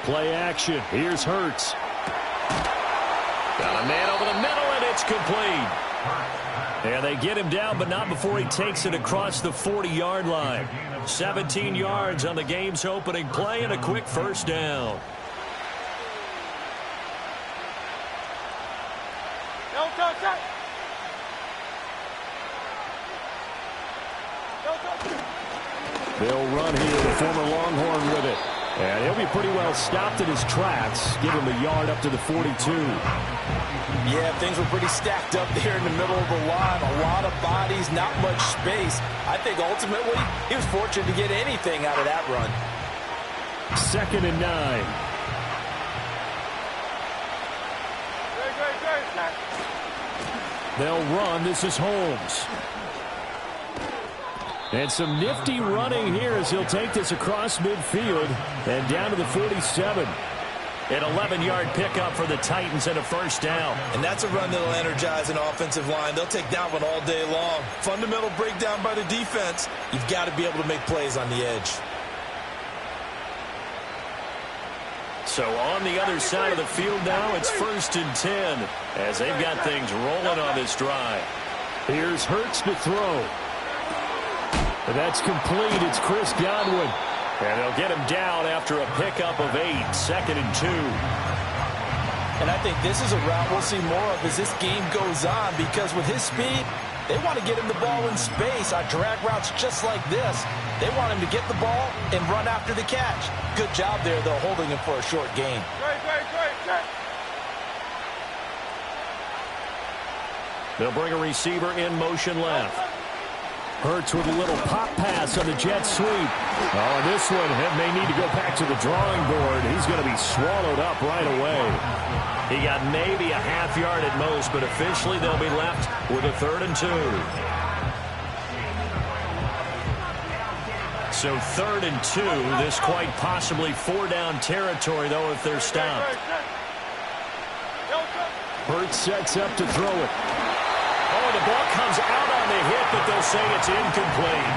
Play action. Here's Hurts. Got a man over the middle, and it's complete. And they get him down, but not before he takes it across the 40-yard line. 17 yards on the game's opening play and a quick first down. They'll run here, the former Longhorn with it. And he'll be pretty well stopped in his tracks. Give him a yard up to the 42. Yeah, things were pretty stacked up there in the middle of the line. A lot of bodies, not much space. I think ultimately he was fortunate to get anything out of that run. 2nd and 9. They'll run. This is Holmes. And some nifty running here as he'll take this across midfield and down to the 47. An 11-yard pickup for the Titans and a first down. And that's a run that'll energize an offensive line. They'll take that one all day long. Fundamental breakdown by the defense. You've got to be able to make plays on the edge. So on the other side of the field now, it's 1st and 10 as they've got things rolling on this drive. Here's Hurts to throw. And that's complete. It's Chris Godwin. And they'll get him down after a pickup of 8. 2nd and 2. And I think this is a route we'll see more of as this game goes on, because with his speed, they want to get him the ball in space on drag routes just like this. They want him to get the ball and run after the catch. Good job there, though, holding him for a short gain. They'll bring a receiver in motion left. Hurts with a little pop pass on the jet sweep. Oh, and this one may need to go back to the drawing board. He's going to be swallowed up right away. He got maybe a half yard at most, but officially they'll be left with a 3rd and 2. So 3rd and 2. This quite possibly 4-down territory, though, if they're stopped. Hurts sets up to throw it. Oh, the ball comes out on the hit, but they'll say it's incomplete.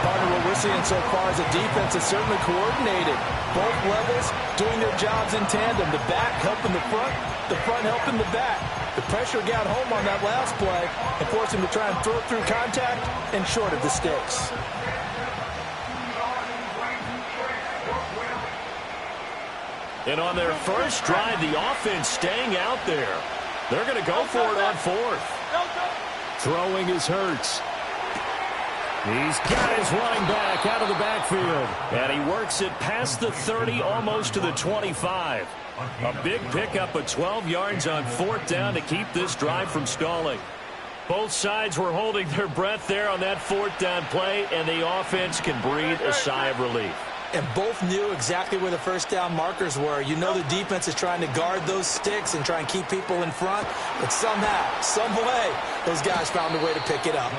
Partner, what we're seeing so far is the defense is certainly coordinated. Both levels doing their jobs in tandem. The back helping the front helping the back. The pressure got home on that last play and forced him to try and throw through contact and short of the sticks. And on their first drive, the offense staying out there. They're going to go for it on 4th. Throwing is Hurts. He's got his running back out of the backfield. And he works it past the 30, almost to the 25. A big pickup of 12 yards on 4th down to keep this drive from stalling. Both sides were holding their breath there on that 4th down play, and the offense can breathe a sigh of relief. And both knew exactly where the first down markers were. You know the defense is trying to guard those sticks and try and keep people in front. But somehow, some way, those guys found a way to pick it up.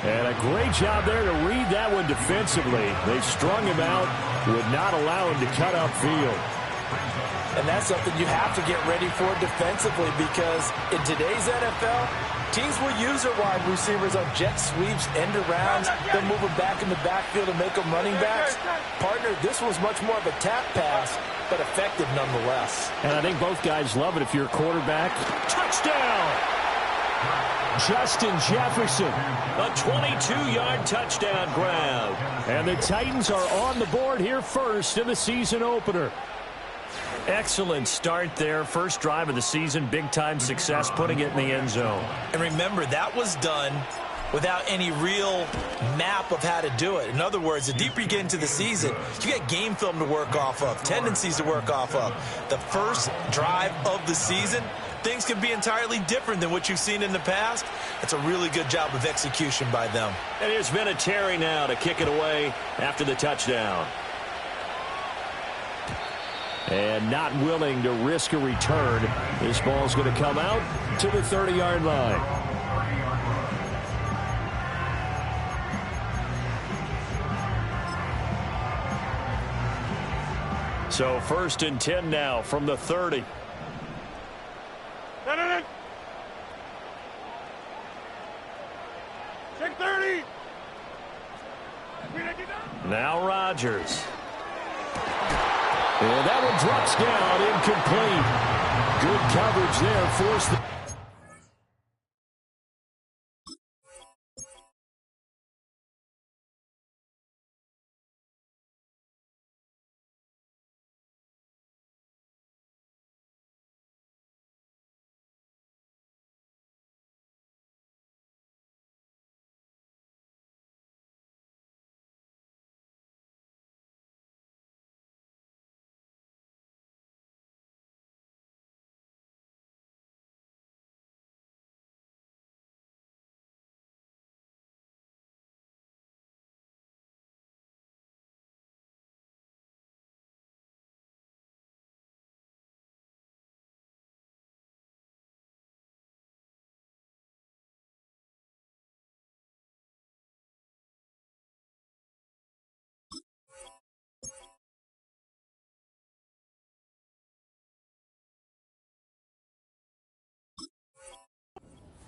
And a great job there to read that one defensively. They strung him out, would not allow him to cut upfield. And that's something you have to get ready for defensively, because in today's NFL, teams will use their wide receivers on jet sweeps, end arounds. They'll move them back in the backfield and make them running backs. Partner, this was much more of a tap pass, but effective nonetheless. And I think both guys love it if you're a quarterback. Touchdown! Justin Jefferson. A 22-yard touchdown grab. And the Titans are on the board here first in the season opener. Excellent start there. First drive of the season. Big-time success putting it in the end zone. And remember, that was done without any real map of how to do it. In other words, the deeper you get into the season, you get game film to work off of, tendencies to work off of. The first drive of the season, things can be entirely different than what you've seen in the past. It's a really good job of execution by them. And here's Vinatieri now to kick it away after the touchdown. And not willing to risk a return. This ball's going to come out to the 30-yard line. So 1st and 10 now from the 30. Check 30. Now Rodgers. And that one drops down, incomplete. Good coverage there. Forced the...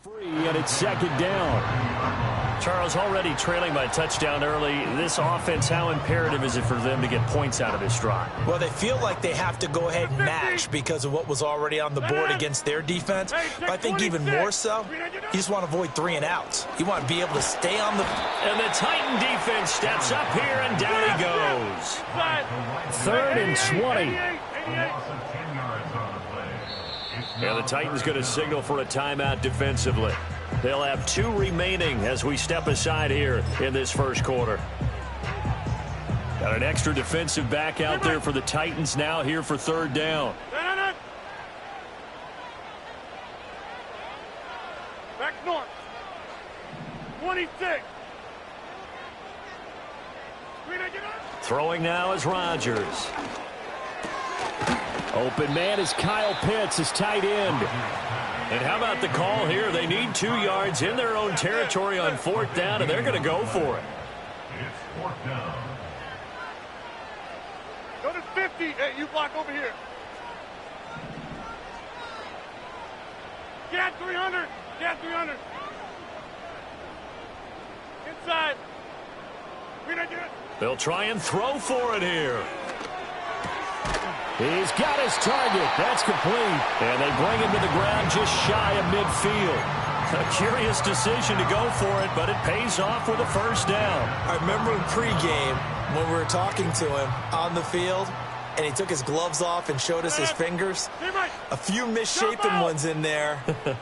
Free, and it's second down. Charles, already trailing by a touchdown early. This offense, how imperative is it for them to get points out of this drive? Well, they feel like they have to go ahead and match because of what was already on the board against their defense. But I think even more so, you just want to avoid 3 and outs. You want to be able to stay on the... And the Titan defense steps up here, and down he goes. 3rd and 20. Yeah, the Titans going to signal for a timeout defensively. They'll have 2 remaining as we step aside here in this first quarter. Got an extra defensive back out there for the Titans now here for 3rd down. Back north. 26. Throwing now is Rodgers. Open man is Kyle Pitts, his tight end. And how about the call here? They need 2 yards in their own territory on 4th down, and they're going to go for it. It's 4th down. Go to 50. Hey, you block over here. Get 300. Get 300. Inside. They'll try and throw for it here. He's got his target. That's complete. And they bring him to the ground just shy of midfield. A curious decision to go for it, but it pays off with a 1st down. I remember in pregame when we were talking to him on the field, and he took his gloves off and showed us his fingers. A few misshapen ones in there,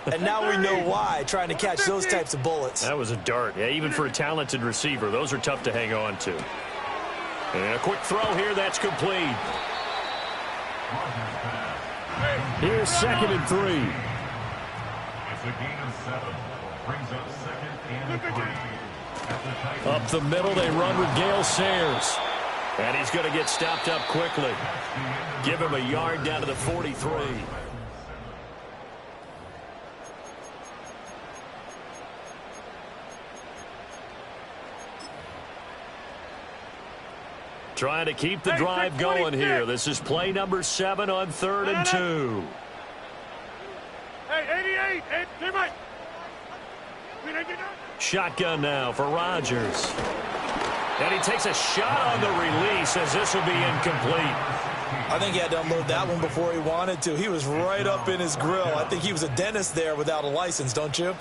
and now we know why, trying to catch those types of bullets. That was a dart. Yeah, even for a talented receiver, those are tough to hang on to. And a quick throw here, that's complete. Here's 2nd and 3. It's a gain of 7. Brings up 2nd and 3. Up the middle, they run with Gale Sayers. And he's going to get stopped up quickly. Give him a yard down to the 43. Trying to keep the drive going here. This is play number 7 on 3rd and 2. Hey, 88. Shotgun now for Rodgers. And he takes a shot on the release as this will be incomplete. I think he had to unload that one before he wanted to. He was right up in his grill. I think he was a dentist there without a license, don't you?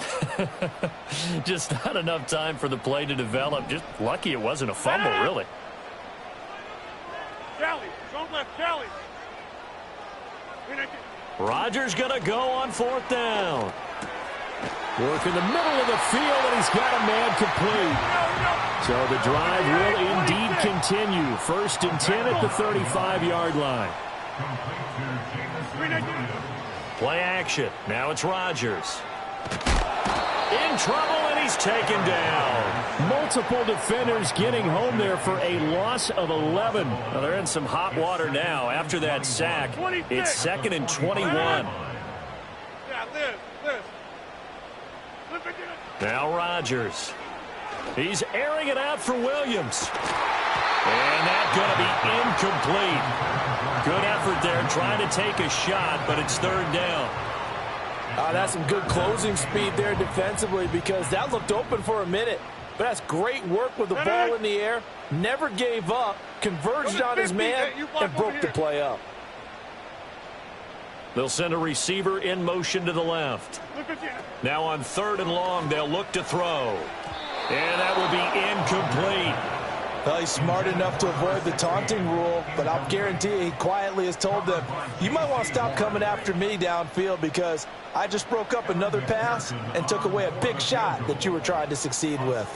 Just not enough time for the play to develop. Just lucky it wasn't a fumble, really. Kelly. Rodgers going to go on 4th down. Work in the middle of the field, and he's got a man complete. So the drive will indeed continue. 1st and 10 at the 35-yard line. Play action. Now it's Rodgers. In trouble, and he's taken down. Multiple defenders getting home there for a loss of 11. Well, they're in some hot water now after that sack. It's 2nd and 21. Now Rodgers. He's airing it out for Williams. And that's going to be incomplete. Good effort there trying to take a shot, but it's 3rd down. That's some good closing speed there defensively because that looked open for a minute. But that's great work with the ball in the air. Never gave up, converged on his man, and broke the play up. They'll send a receiver in motion to the left. Now on 3rd and long, they'll look to throw. And that will be incomplete. Well, he's smart enough to avoid the taunting rule, but I'll guarantee you he quietly has told them, you might want to stop coming after me downfield because I just broke up another pass and took away a big shot that you were trying to succeed with.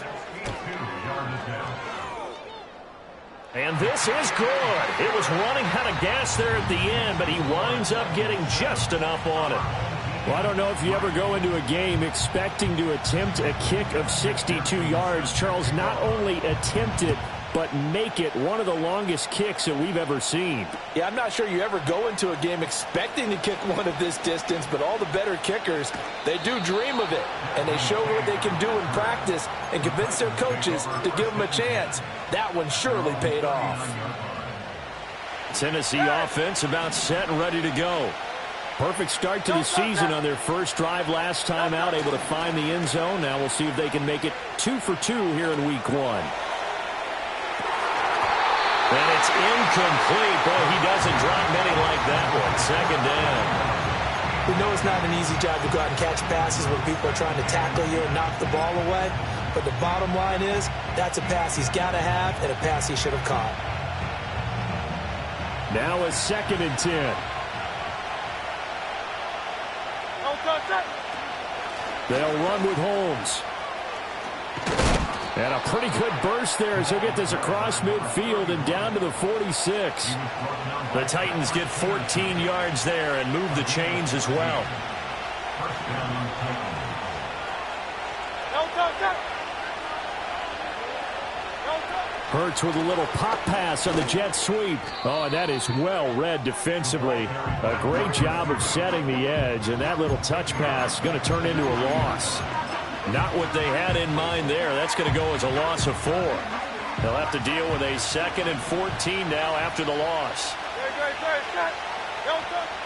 And this is good. It was running out of gas there at the end, but he winds up getting just enough on it. Well, I don't know if you ever go into a game expecting to attempt a kick of 62 yards. Charles, not only attempt it, but make it one of the longest kicks that we've ever seen. Yeah, I'm not sure you ever go into a game expecting to kick one of this distance, but all the better kickers, they do dream of it, and they show what they can do in practice and convince their coaches to give them a chance. That one surely paid off. Tennessee offense about set and ready to go. Perfect start to the season on their first drive last time out, able to find the end zone. Now we'll see if they can make it 2 for 2 here in week 1. And it's incomplete. Boy, he doesn't drop many like that one. 2nd down. We know it's not an easy job to go out and catch passes when people are trying to tackle you and knock the ball away. But the bottom line is, that's a pass he's got to have and a pass he should have caught. Now a 2nd and 10. They'll run with Holmes. And a pretty good burst there as he'll get this across midfield and down to the 46. The Titans get 14 yards there and move the chains as well. Hurts with a little pop pass on the jet sweep. Oh, and that is well read defensively. A great job of setting the edge, and that little touch pass is going to turn into a loss. Not what they had in mind there. That's going to go as a loss of 4. They'll have to deal with a 2nd and 14 now after the loss.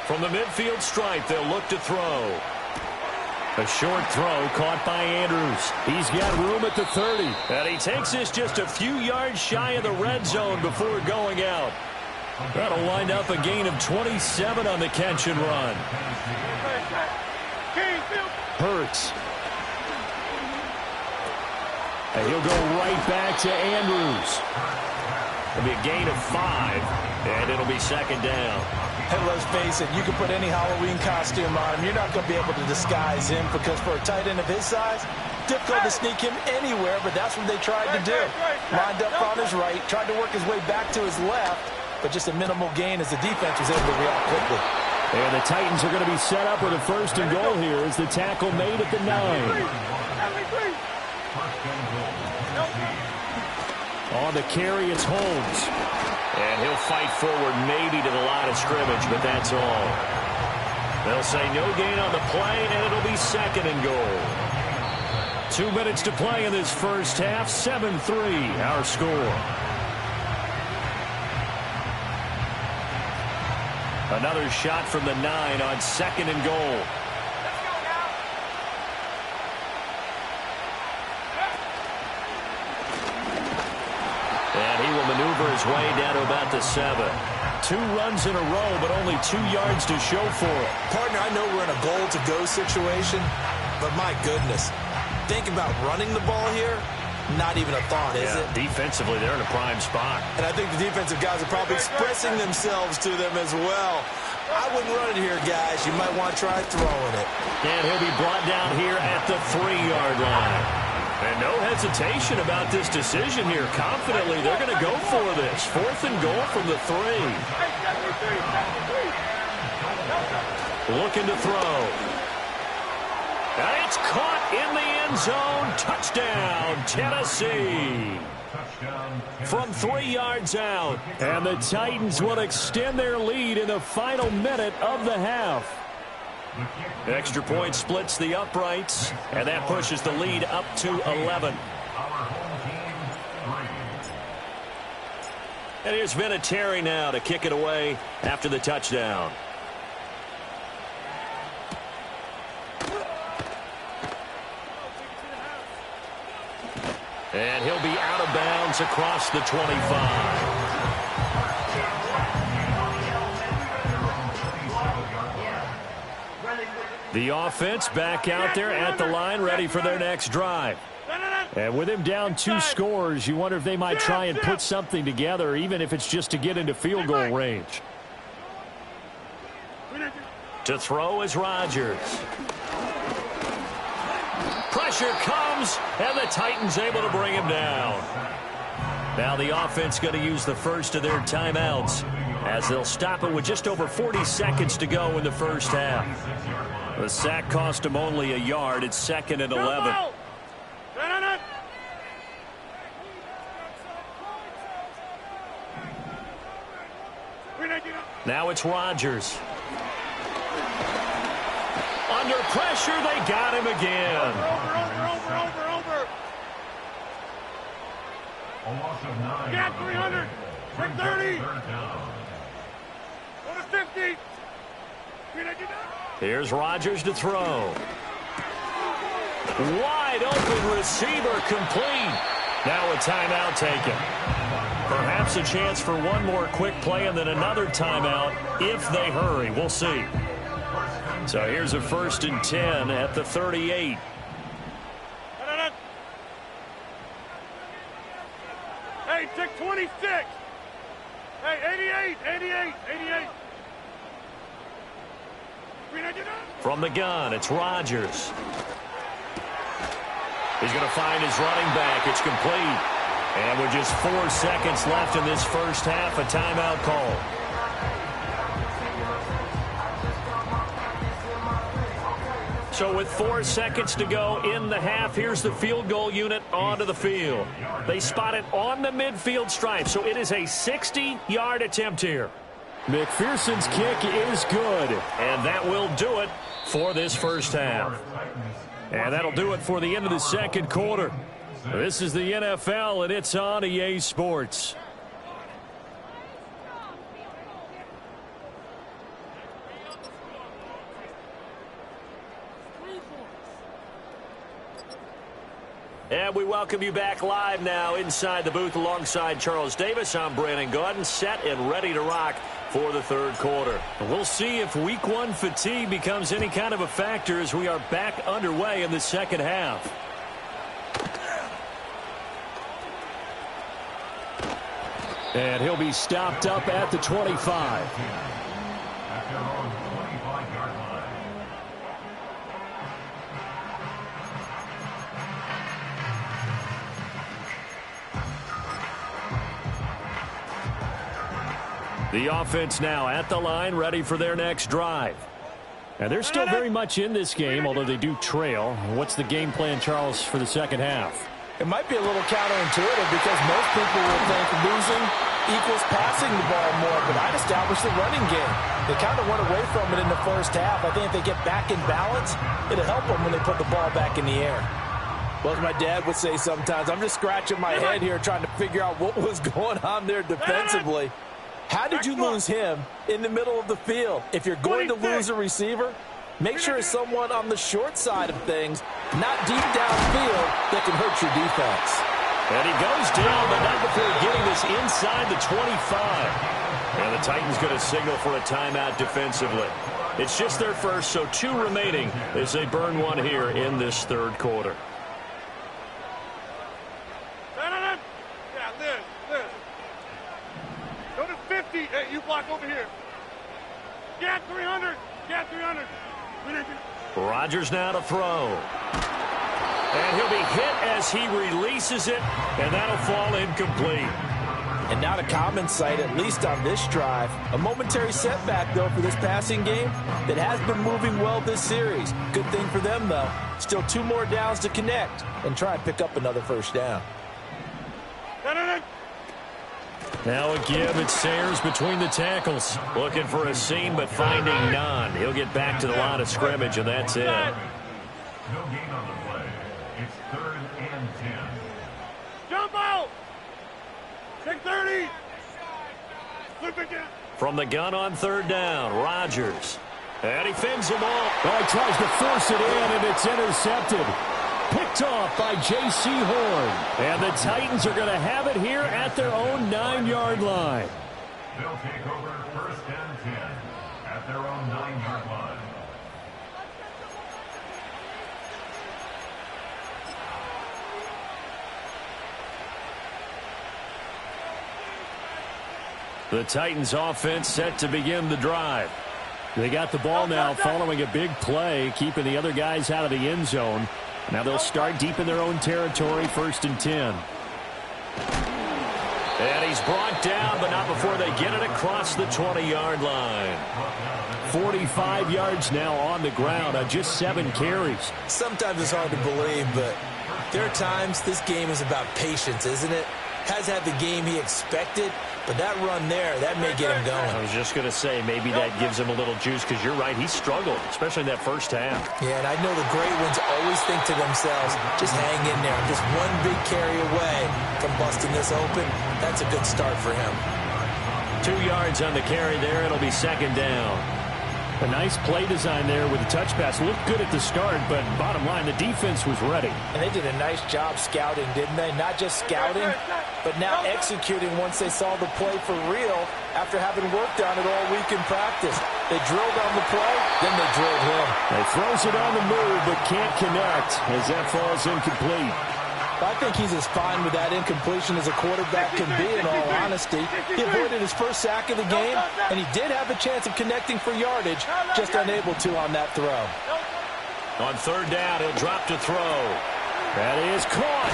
From the midfield stripe, they'll look to throw. A short throw caught by Andrews. He's got room at the 30. And he takes this just a few yards shy of the red zone before going out. That'll wind up a gain of 27 on the catch and run. Hurts. And he'll go right back to Andrews. It'll be a gain of 5, and it'll be 2nd down. Hey, let's face it, you can put any Halloween costume on him. You're not going to be able to disguise him because for a tight end of his size, difficult to sneak him anywhere, but that's what they tried to do. Lined up on his right, tried to work his way back to his left, but just a minimal gain as the defense was able to react quickly. And the Titans are going to be set up with a 1st and goal here as the tackle made at the 9. On the carry, it's Holmes. And he'll fight forward maybe to the line of scrimmage, but that's all. They'll say no gain on the play, and it'll be 2nd and goal. 2 minutes to play in this first half. 7-3 our score. Another shot from the 9 on 2nd and goal. And he will maneuver his way down to about the 7. 2 runs in a row, but only 2 yards to show for it. Partner, I know we're in a goal-to-go situation, but my goodness, think about running the ball here. Not even a thought, is it? Defensively, they're in a prime spot. And I think the defensive guys are probably expressing themselves to them as well. I wouldn't run it here, guys. You might want to try throwing it. And he'll be brought down here at the 3-yard line. And no hesitation about this decision here. Confidently, they're going to go for this. 4th and goal from the 3. Looking to throw. And it's caught in the end zone. Touchdown, Tennessee. From 3 yards out. And the Titans will extend their lead in the final minute of the half. Extra point splits the uprights, and that pushes the lead up to 11. And here's Vinatieri now to kick it away after the touchdown. And he'll be out of bounds across the 25. The offense back out there at the line, ready for their next drive. And with him down 2 scores, you wonder if they might try and put something together, even if it's just to get into field goal range. To throw is Rodgers. Pressure comes, and the Titans able to bring him down. Now the offense going to use the first of their timeouts as they'll stop it with just over 40 seconds to go in the first half. The sack cost him only a yard. It's 2nd and 11. Now it's Rodgers. Under pressure, they got him again. Over. A loss of 9. Got 300. For 30. Go to 50. Here's Rodgers to throw. Wide open receiver complete. Now a timeout taken. Perhaps a chance for one more quick play and then another timeout if they hurry. We'll see. So here's a 1st and 10 at the 38. Hey, take 26. Hey, 88. From the gun, it's Rodgers. He's going to find his running back. It's complete. And with just 4 seconds left in this first half, a timeout call. So with 4 seconds to go in the half, here's the field goal unit onto the field. They spot it on the midfield stripe, so it is a 60-yard attempt here. McPherson's kick is good, and that will do it for this first half. And that'll do it for the end of the second quarter. This is the NFL, and it's on EA Sports. And we welcome you back live now inside the booth alongside Charles Davis. I'm Brandon Gaudin, set and ready to rock for the third quarter. We'll see if Week 1 fatigue becomes any kind of a factor as we are back underway in the second half. And he'll be stopped up at the 25. At their own 25-yard line. The offense now at the line, ready for their next drive. And they're still very much in this game, although they do trail. What's the game plan, Charles, for the second half? It might be a little counterintuitive because most people will think losing equals passing the ball more, but I'd establish the running game. They kind of went away from it in the first half. I think if they get back in balance, it'll help them when they put the ball back in the air. Well, as my dad would say sometimes, I'm just scratching my head here trying to figure out what was going on there defensively. How did you lose him in the middle of the field? If you're going to lose a receiver, make sure it's someone on the short side of things, not deep downfield, that can hurt your defense. And he goes down, but not before getting this inside the 25. And the Titans going to signal for a timeout defensively. It's just their first, so 2 remaining as they burn one here in this third quarter. Go to 50. Hey, you block over here. Get 300. Get 300. Rodgers now to throw. And he'll be hit as he releases it, and that'll fall incomplete. And not a common sight, at least on this drive. A momentary setback, though, for this passing game that has been moving well this series. Good thing for them, though. Still 2 more downs to connect and try and pick up another first down. Now a give. It's Sayers between the tackles. Looking for a seam, but finding none. He'll get back to the line of scrimmage, and that's it. No gain on the play. It's 3rd and 10. Jump out. Take 30. Flip again. From the gun on 3rd down, Rodgers. And he fins them all. Oh, he tries to force it in, and it's intercepted. Picked off by J.C. Horn. And the Titans are going to have it here at their own 9-yard line. They'll take over 1st and 10 at their own 9-yard line. The Titans offense set to begin the drive. They got the ball now following a big play, keeping the other guys out of the end zone. Now they'll start deep in their own territory, 1st and 10. And he's brought down, but not before they get it across the 20-yard line. 45 yards now on the ground on just 7 carries. Sometimes it's hard to believe, but there are times this game is about patience, isn't it? Has had the game he expected, but that run there, that may get him going. I was just going to say, maybe that gives him a little juice, because you're right, he struggled, especially in that first half. Yeah, and I know the great ones always think to themselves, just hang in there. Just one big carry away from busting this open. That's a good start for him. 2 yards on the carry there. It'll be 2nd down. A nice play design there with the touch pass. Looked good at the start, but bottom line, the defense was ready. And they did a nice job scouting, didn't they? Not just scouting, but now executing once they saw the play for real after having worked on it all week in practice. They drilled on the play, then they drilled him. They throws it on the move, but can't connect as that falls incomplete. I think he's as fine with that incompletion as a quarterback can be, in all honesty. He avoided his first sack of the game, and he did have a chance of connecting for yardage, just unable to on that throw. On 3rd down, he'll drop to throw. That is caught.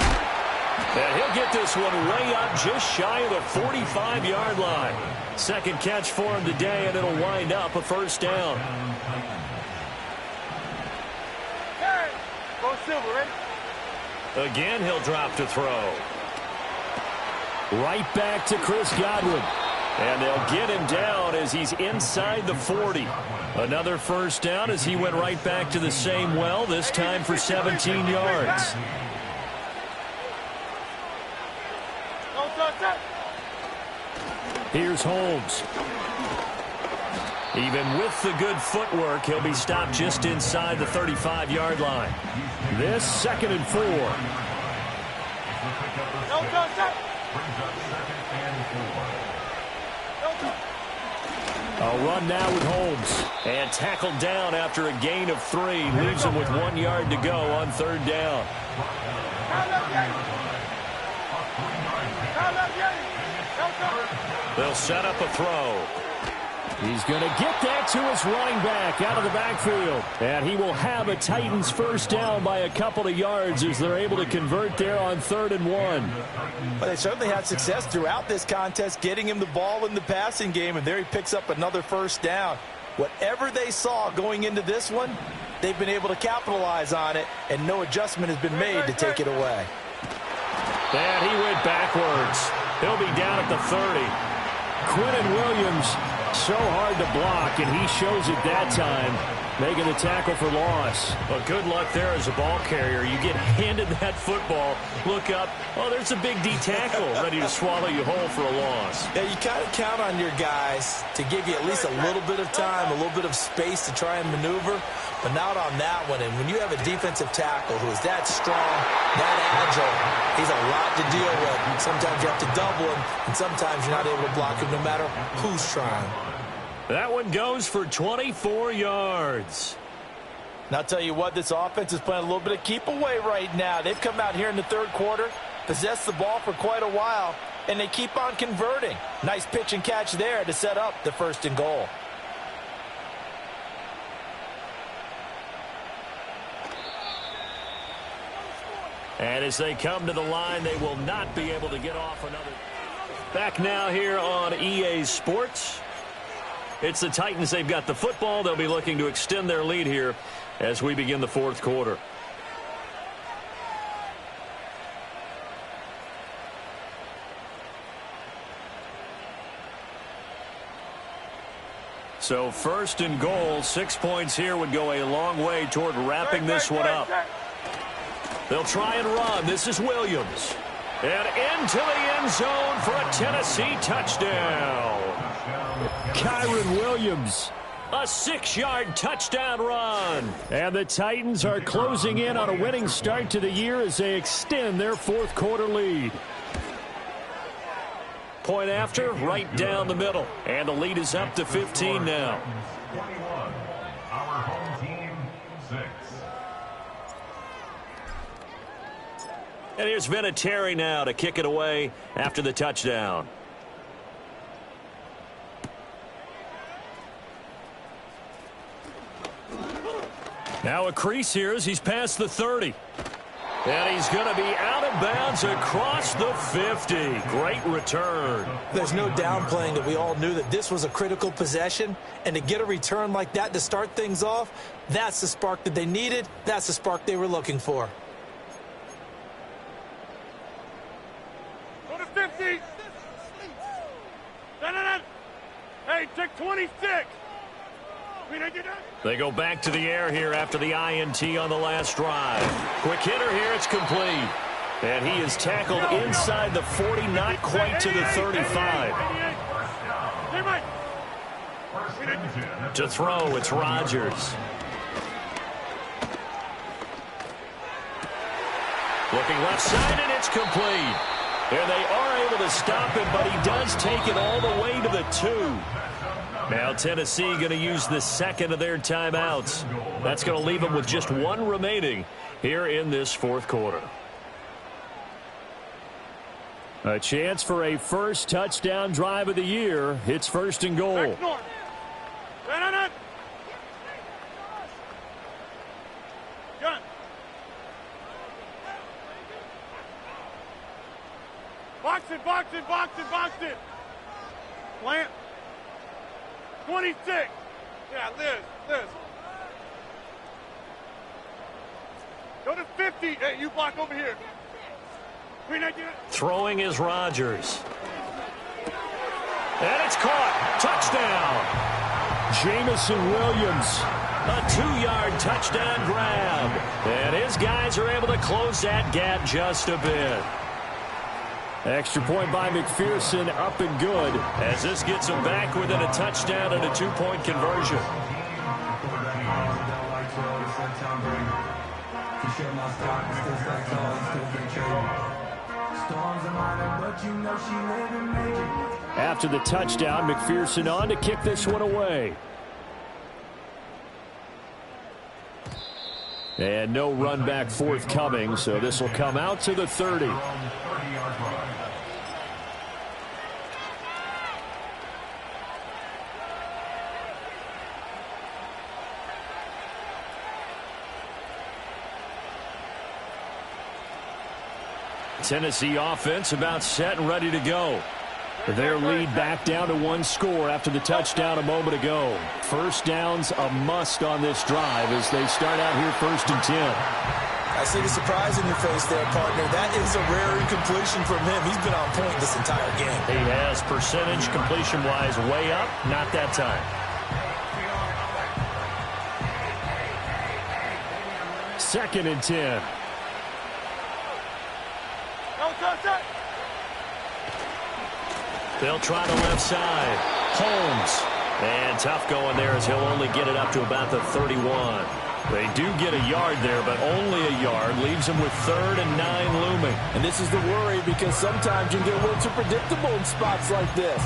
And he'll get this one way up just shy of the 45-yard line. 2nd catch for him today, and it'll wind up a 1st down. Go Silver, ready? Again, he'll drop to throw. Right back to Chris Godwin. And they'll get him down as he's inside the 40. Another 1st down as he went right back to the same well, this time for 17 yards. Here's Holmes. Even with the good footwork, he'll be stopped just inside the 35-yard line. This 2nd and 4. A run now with Holmes. And tackled down after a gain of 3. Leaves him with 1 yard to go on 3rd down. They'll set up a throw. He's going to get that to his running back out of the backfield. And he will have a Titans 1st down by a couple of yards as they're able to convert there on 3rd and 1. But they certainly had success throughout this contest, getting him the ball in the passing game, and there he picks up another 1st down. Whatever they saw going into this one, they've been able to capitalize on it, and no adjustment has been made to take it away. And he went backwards. He'll be down at the 30. Quinnen Williams, so hard to block, and he shows it that time, making the tackle for loss. Well, good luck there as a ball carrier. You get handed that football, look up, oh, there's a big D tackle ready to swallow you whole for a loss. Yeah, you kind of count on your guys to give you at least a little bit of time, a little bit of space to try and maneuver, but not on that one. And when you have a defensive tackle who is that strong, that agile, he's a lot to deal with. Sometimes you have to double him, and sometimes you're not able to block him no matter who's trying. That one goes for 24 yards. Now, I'll tell you what, this offense is playing a little bit of keep away right now. They've come out here in the 3rd quarter, possessed the ball for quite a while, and they keep on converting. Nice pitch and catch there to set up the 1st and goal. And as they come to the line, they will not be able to get off another. Back now here on EA Sports. It's the Titans. They've got the football. They'll be looking to extend their lead here as we begin the 4th quarter. So 1st and goal, 6 points here would go a long way toward wrapping this one up. They'll try and run. This is Williams. And into the end zone for a Tennessee touchdown. Kyren Williams A 6-yard touchdown run. And the Titans are closing in on a winning start to the year as they extend their fourth quarter lead. Point after, right down the middle. And the lead is up to 15 now. 21. Our home team, 6. And here's Vinatieri now to kick it away after the touchdown. Now a crease here as he's past the 30. And he's going to be out of bounds across the 50. Great return. There's no downplaying that we all knew that this was a critical possession. And to get a return like that to start things off, that's the spark that they needed. That's the spark they were looking for. Go to 50. Hey, take 26. They go back to the air here after the INT on the last drive. Quick hitter here, it's complete. And he is tackled inside the 40, not quite to the 35. To throw, it's Rodgers. Looking left side, and it's complete. And they are able to stop him, but he does take it all the way to the 2. Now Tennessee going to use the second of their timeouts. That's going to leave them with just one remaining here in this fourth quarter. A chance for a first touchdown drive of the year. It's first and goal. Box it. Plant. 26. Yeah, Liz. Go to 50. Hey, you block over here. Throwing is Rodgers. And it's caught. Touchdown. Jamison Williams. A 2-yard touchdown grab. And his guys are able to close that gap just a bit. Extra point by McPherson, up and good. As this gets them back within a touchdown and a 2-point conversion. After the touchdown, McPherson on to kick this one away. And no run back forthcoming, so this will come out to the 30. Tennessee offense about set and ready to go. Their lead back down to 1 score after the touchdown a moment ago. First down's a must on this drive as they start out here 1st and 10. I see the surprise in your face there, partner. That is a rare incompletion from him. He's been on point this entire game. He has percentage completion-wise way up. Not that time. Second and 10. They'll try the left side. Holmes. And tough going there as he'll only get it up to about the 31. They do get a yard there, but only a yard. Leaves them with 3rd and 9 looming. And this is the worry because sometimes you can get a little too predictable in spots like this.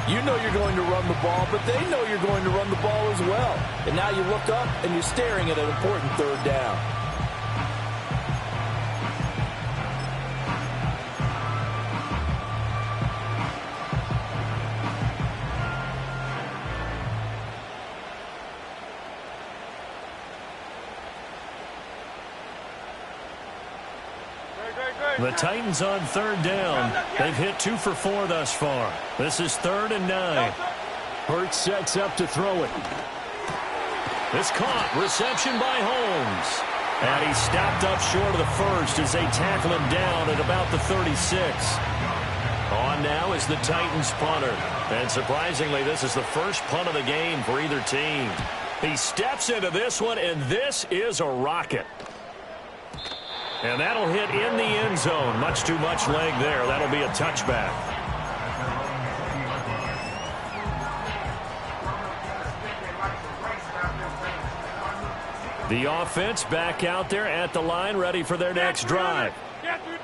You know you're going to run the ball, but they know you're going to run the ball as well. And now you look up and you're staring at an important 3rd down. The Titans on 3rd down. They've hit 2 for 4 thus far. This is 3rd and 9. Hurts sets up to throw it. It's caught. Reception by Holmes. And he stopped up short of the first as they tackle him down at about the 36. On now is the Titans punter. And surprisingly, this is the first punt of the game for either team. He steps into this one, and this is a rocket. And that'll hit in the end zone. Much too much leg there. That'll be a touchback. The offense back out there at the line, ready for their next drive.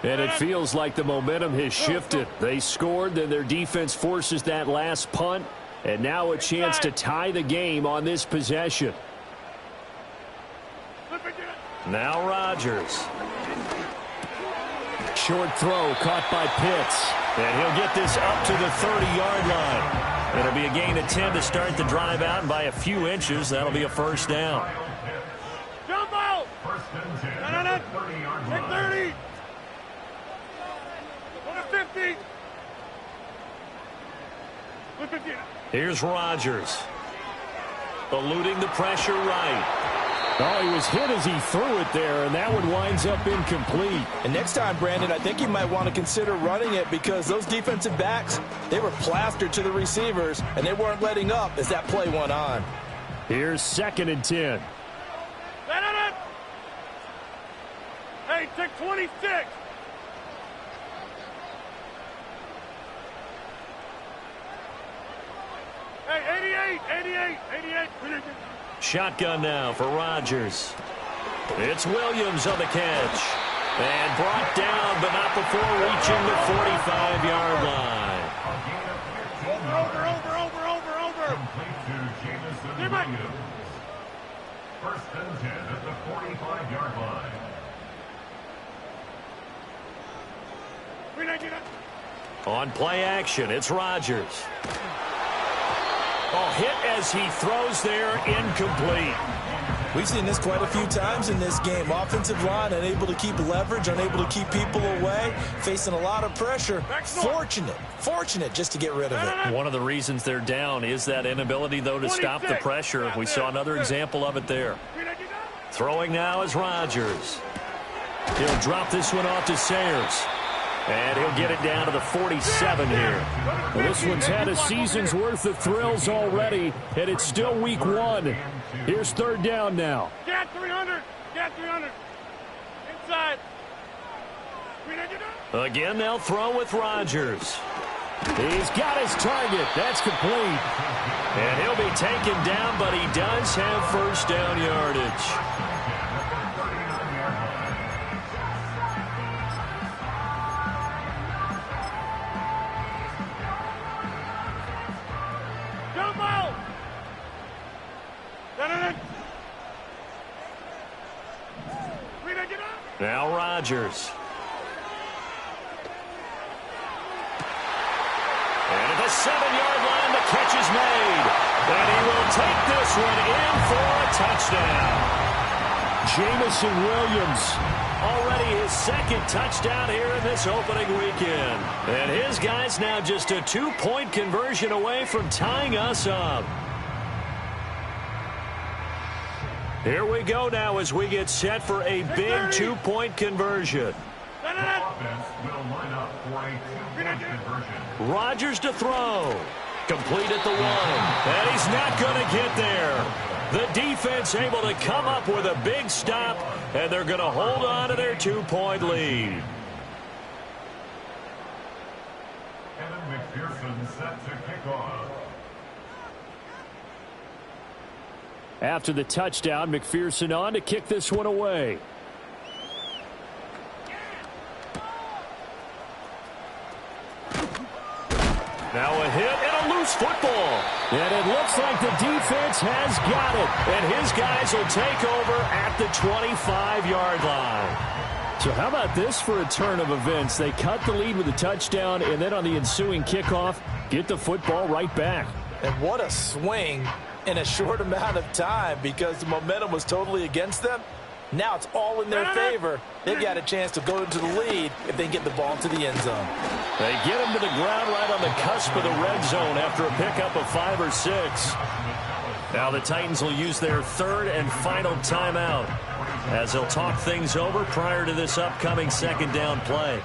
And it feels like the momentum has shifted. They scored, then their defense forces that last punt, and now a chance to tie the game on this possession. Now Rodgers. Short throw caught by Pitts. And he'll get this up to the 30-yard line. It'll be a gain of 10 to start the drive out, and by a few inches, that'll be a first down. Jump out! Hit 30! Go to 50! Flip it in. Here's Rodgers. Eluding the pressure right. Oh, he was hit as he threw it there, and that one winds up incomplete. And next time, Brandon, I think you might want to consider running it because those defensive backs, they were plastered to the receivers, and they weren't letting up as that play went on. Here's 2nd and 10. Hey, take 26. Hey, 88. Shotgun now for Rodgers. It's Williams on the catch. And brought down, but not before reaching the 45-yard line. Over. Complete to Jameson Williams. 1st and 10 at the 45-yard line. On play action, it's Rodgers. Oh, hit as he throws there, incomplete. We've seen this quite a few times in this game. Offensive line unable to keep leverage, unable to keep people away, facing a lot of pressure. Fortunate just to get rid of it. One of the reasons they're down is that inability, though, to stop the pressure. We saw another example of it there. Throwing now is Rodgers. He'll drop this one off to Sayers. And he'll get it down to the 47 here. Well, this one's had a season's worth of thrills already, and it's still week 1. Here's 3rd down now. Get 300. Inside. Again, they'll throw with Rodgers. He's got his target. That's complete. And he'll be taken down, but he does have first down yardage. Now Rodgers. And at the 7-yard line, the catch is made. And he will take this one in for a touchdown. Jameson Williams, already his 2nd touchdown here in this opening weekend. And his guys now just a 2-point conversion away from tying us up. Here we go now as we get set for a big 2-point conversion. Rodgers to throw. Complete at the 1. And he's not going to get there. The defense able to come up with a big stop, and they're going to hold on to their 2-point lead. Evan McPherson set to kick off. After the touchdown, McPherson on to kick this one away. Now a hit and a loose football. And it looks like the defense has got it. And his guys will take over at the 25-yard line. So how about this for a turn of events? They cut the lead with a touchdown, and then on the ensuing kickoff, get the football right back. And what a swing in a short amount of time because the momentum was totally against them. Now it's all in their favor. They've got a chance to go into the lead if they get the ball to the end zone. They get him to the ground right on the cusp of the red zone after a pickup of 5 or 6. Now the Titans will use their 3rd and final timeout as they'll talk things over prior to this upcoming 2nd down play.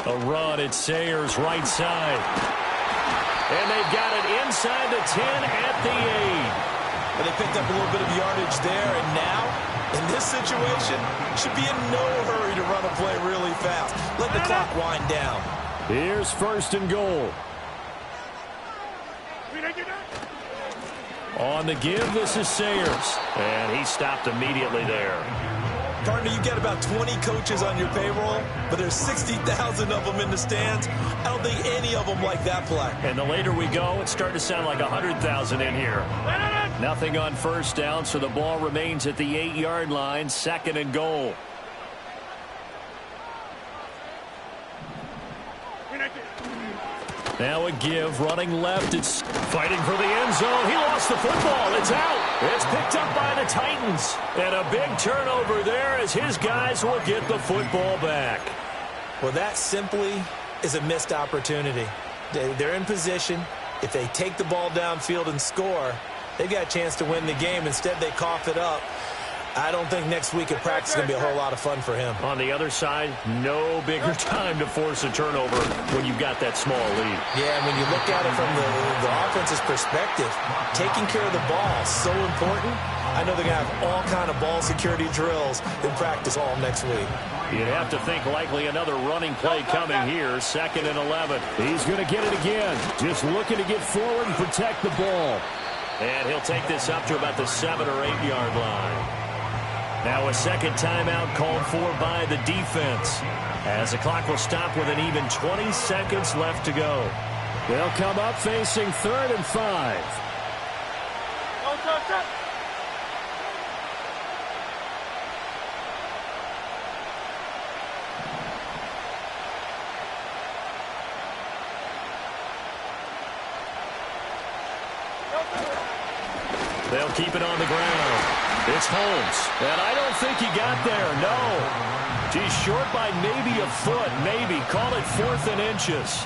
A run at Sayers' right side. And they've got it inside the 10 at the 8. But they picked up a little bit of yardage there, and now, in this situation, should be in no hurry to run a play really fast. Let the clock wind down. Here's 1st and goal. On the give, this is Sayers. And he stopped immediately there. Partner, you get about 20 coaches on your payroll, but there's 60,000 of them in the stands. I don't think any of them like that play. And the later we go, it's starting to sound like 100,000 in here. Nothing on first down, so the ball remains at the 8-yard line, 2nd and goal. Now a give, running left. It's fighting for the end zone. He lost the football. It's out. It's picked up by the Titans. And a big turnover there as his guys will get the football back. Well, that simply is a missed opportunity. They're in position. If they take the ball downfield and score, they've got a chance to win the game. Instead, they cough it up. I don't think next week at practice is going to be a whole lot of fun for him. On the other side, no bigger time to force a turnover when you've got that small lead. Yeah, and when you look at it from the offense's perspective, taking care of the ball is so important. I know they're going to have all kind of ball security drills in practice all next week. You'd have to think likely another running play coming here, 2nd and 11. He's going to get it again, just looking to get forward and protect the ball. And he'll take this up to about the 7 or 8 yard line. Now a second timeout called for by the defense, as the clock will stop with an even 20 seconds left to go. They'll come up facing 3rd and 5. They'll keep it on the ground. It's Holmes, and I don't think he got there, no. He's short by maybe a foot, maybe. Call it 4th and inches.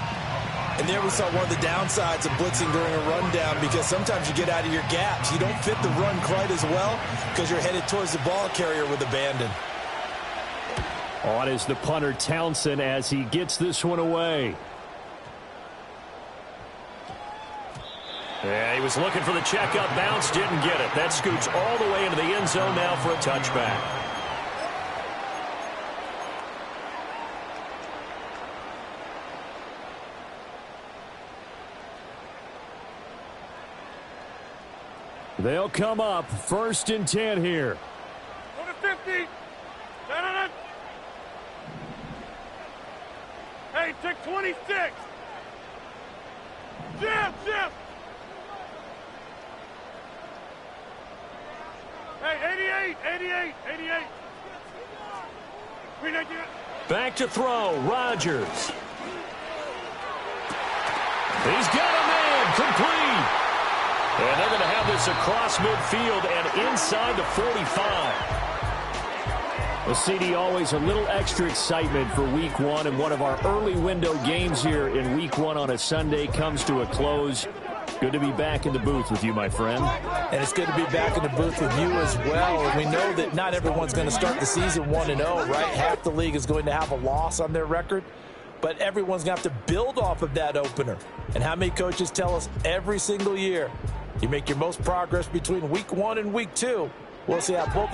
And there we saw one of the downsides of blitzing during a rundown, because sometimes you get out of your gaps. You don't fit the run quite as well because you're headed towards the ball carrier with abandon. On is the punter Townsend as he gets this one away. Yeah, he was looking for the check-up bounce, didn't get it. That scoots all the way into the end zone now for a touchback. They'll come up 1st and 10 here. Go to 50. Hey, take 26. Jim. Hey, 88. Back to throw, Rodgers. He's got a man, complete. And they're going to have this across midfield and inside the 45. Well, CD, always a little extra excitement for Week 1, and one of our early window games here in Week 1 on a Sunday comes to a close. Good to be back in the booth with you, my friend. And it's good to be back in the booth with you as well. And we know that not everyone's going to start the season 1-0, right? Half the league is going to have a loss on their record. But everyone's going to have to build off of that opener. And how many coaches tell us every single year, you make your most progress between Week 1 and Week 2. We'll see how both of